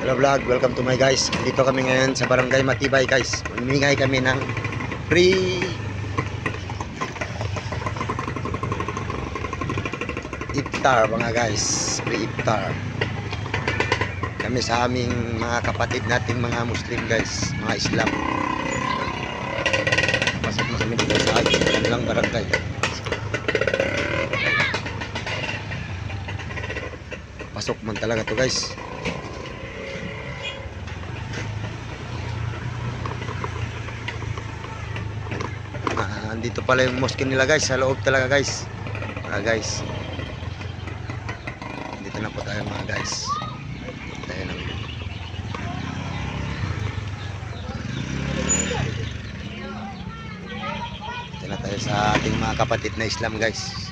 Hello vlog, welcome to my guys. Dito kami ngayon sa Barangay Matibay guys. Mamimigay kami ng free iftar mga guys. Free iftar. Kami sa aming mga kapatid nating mga Muslim guys, mga Islam. Pasok na kami dito sa kanilang barangay. Pasok man talaga to guys. Andito pala yung mosque nila guys, sa loob talaga guys. Mga guys. Dito na po tayo mga guys. Tayo na. Dito na tayo sa ating mga kapatid na Islam guys.